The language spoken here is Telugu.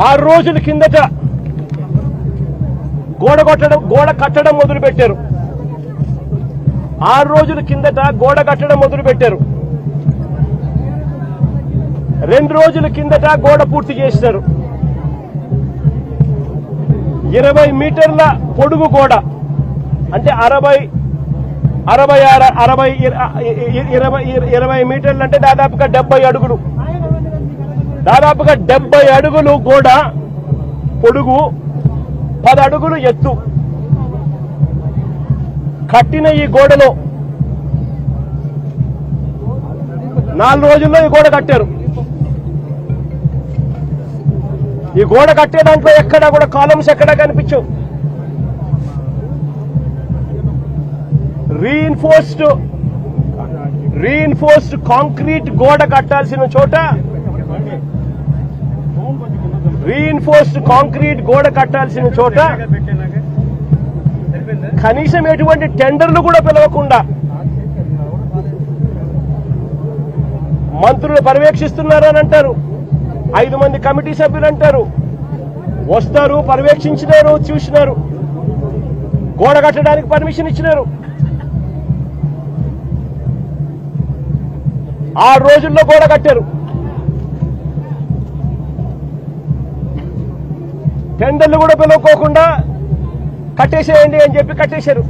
6 రోజుల కిందట గోడ కట్టడం మొదలుపెట్టారు. 6 రోజుల కిందట గోడ కట్టడం మొదలుపెట్టారు. 2 రోజుల కిందట గోడ పూర్తి చేశారు. 20 మీటర్ల పొడుగు గోడ, అంటే 20 మీటర్లు అంటే దాదాపుగా 70 అడుగులు. దాదాపుగా 70 అడుగులు గోడ పొడుగు, 10 అడుగులు ఎత్తు కట్టిన ఈ గోడలో 4 రోజుల్లో ఈ గోడ కట్టారు. ఈ గోడ కట్టే దాంట్లో ఎక్కడా కూడా కాలమ్స్ ఎక్కడా కనిపించవు. రీఇన్ఫోర్స్డ్ కాంక్రీట్ గోడ కట్టాల్సిన చోట కనీసం ఎటువంటి టెండర్లు కూడా పిలవకుండా మంత్రులు పర్యవేక్షిస్తున్నారని అంటారు. 5 మంది కమిటీ సభ్యులు అంటారు. వస్తారు, పర్యవేక్షించినారు, చూసినారు, గోడ కట్టడానికి పర్మిషన్ ఇచ్చినారు. 6 రోజుల్లో గోడ కట్టారు. టెండర్లు కూడా పిలవకోకుండా కట్టేసేయండి అని చెప్పి కట్టేశారు.